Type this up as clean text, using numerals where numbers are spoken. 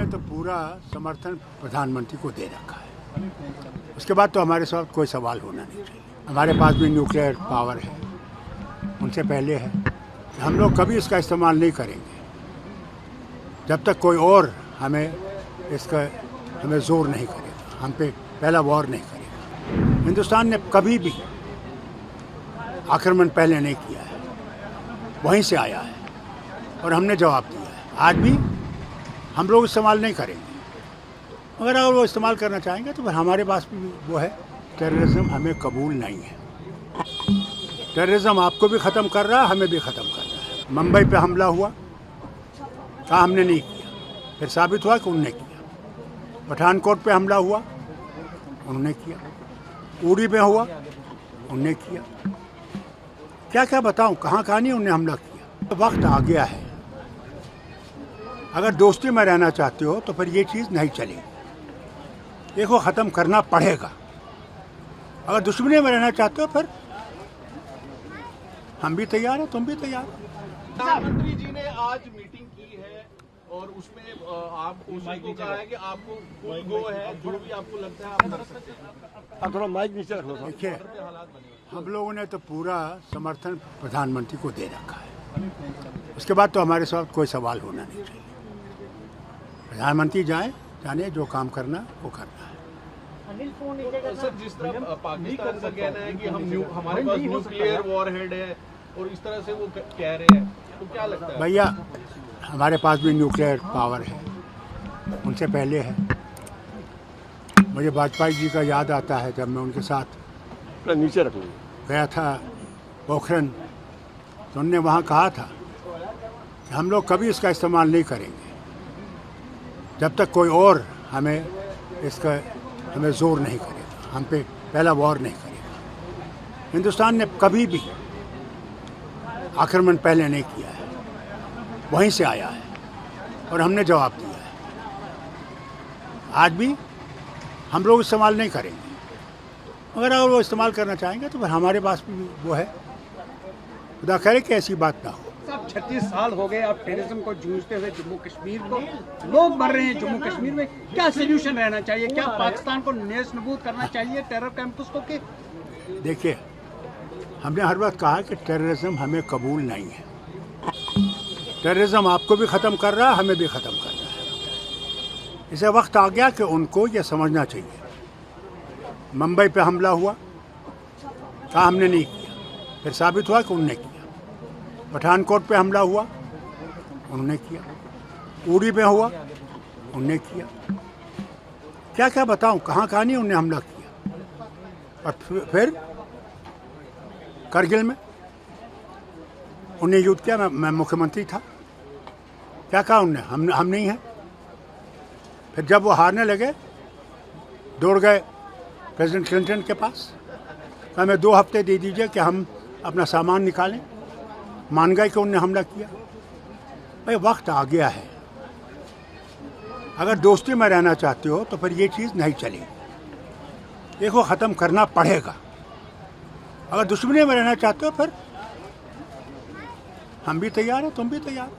ने तो पूरा समर्थन प्रधानमंत्री को दे रखा है। उसके बाद तो हमारे साथ कोई सवाल होना नहीं चाहिए। हमारे पास भी न्यूक्लियर पावर है, उनसे पहले है। हम लोग कभी इसका इस्तेमाल नहीं करेंगे जब तक कोई और हमें जोर नहीं करेगा, हम पे पहला वॉर नहीं करेगा। हिंदुस्तान ने कभी भी आक्रमण पहले नहीं किया है, वहीं से आया है और हमने जवाब दिया है। आज भी हम लोग इस्तेमाल नहीं करेंगे, मगर अगर वो इस्तेमाल करना चाहेंगे तो फिर हमारे पास भी वो है। टेररिज्म हमें कबूल नहीं है। टेररिज्म आपको भी ख़त्म कर रहा है, हमें भी ख़त्म कर रहा है। मुंबई पे हमला हुआ, कहा हमने नहीं किया, फिर साबित हुआ कि उन्होंने किया। पठानकोट पे हमला हुआ, उन्होंने किया। उड़ी में हुआ, उन्होंने किया। क्या क्या बताऊं, कहाँ नहीं उन्होंने हमला किया। तो वक्त आ गया है। अगर दोस्ती में रहना चाहते हो तो फिर ये चीज़ नहीं चलेगी, देखो ख़त्म करना पड़ेगा। अगर दुश्मनी में रहना चाहते हो फिर हम भी तैयार हैं, तुम भी तैयार हो। प्रधानमंत्री जी ने आज मीटिंग की है और उसमें आपको कहा है कि आपको फुल गो है, जो भी आपको लगता है आप कर सकते हैं। थोड़ा माइक नीचे रख लो। देखिए, हम लोगों ने तो पूरा समर्थन प्रधानमंत्री को दे रखा है। उसके बाद तो हमारे साथ कोई सवाल होना नहीं चाहिए। प्रधानमंत्री जाने जो काम करना वो करना है। सर, जिस तरह पाकिस्तान का कहना है कि हमारे पास न्यूक्लियर वॉरहेड है और इस तरह से वो कह रहे हैं, तो क्या लगता है? भैया, हमारे पास भी न्यूक्लियर पावर है, उनसे पहले है। मुझे वाजपेयी जी का याद आता है जब मैं उनके साथ नीचे रख लो गया था पोखरण, तो उन्होंने वहाँ कहा था कि हम लोग कभी इसका इस्तेमाल नहीं करेंगे जब तक कोई और हमें जोर नहीं करेगा, हम पे पहला वॉर नहीं करेगा। हिंदुस्तान ने कभी भी आक्रमण पहले नहीं किया है, वहीं से आया है और हमने जवाब दिया है। आज भी हम लोग इस्तेमाल नहीं करेंगे, मगर अगर वो इस्तेमाल करना चाहेंगे तो फिर हमारे पास भी वो है। खुदा करे कि ऐसी बात ना हो। साहब, 36 साल हो गए आप टेररिज्म को जूझते हुए। जम्मू कश्मीर को लोग मर रहे हैं। जम्मू कश्मीर में क्या सोल्यूशन रहना चाहिए? क्या पाकिस्तान को नेस्तनाबूद करना चाहिए टेरर कैंपस को? के देखिए, हमने हर वक्त कहा कि टेररिज्म हमें कबूल नहीं है। टेररिज्म आपको भी ख़त्म कर रहा है, हमें भी ख़त्म कर रहा है। इसे वक्त आ गया कि उनको ये समझना चाहिए। मुंबई पे हमला हुआ, कहा हमने नहीं किया, फिर साबित हुआ कि उन्होंने किया। पठानकोट पे हमला हुआ, उन्होंने किया। उड़ी में हुआ, उन्होंने किया। क्या क्या बताऊं, कहाँ नहीं उन्होंने हमला किया। और फिर करगिल में उन्हें युद्ध किया। मैं मुख्यमंत्री था, क्या कहा उन्होंने, हम नहीं हैं। फिर जब वो हारने लगे, दौड़ गए प्रेसिडेंट क्लिंटन के पास, कहा हमें 2 हफ्ते दे दीजिए कि हम अपना सामान निकालें। मान गए कि उन्होंने हमला किया। भाई, वक्त आ गया है। अगर दोस्ती में रहना चाहते हो तो फिर ये चीज़ नहीं चलेगी, देखो ख़त्म करना पड़ेगा। अगर दुश्मनी में रहना चाहते हो फिर हम भी तैयार हैं, तुम भी तैयार हो।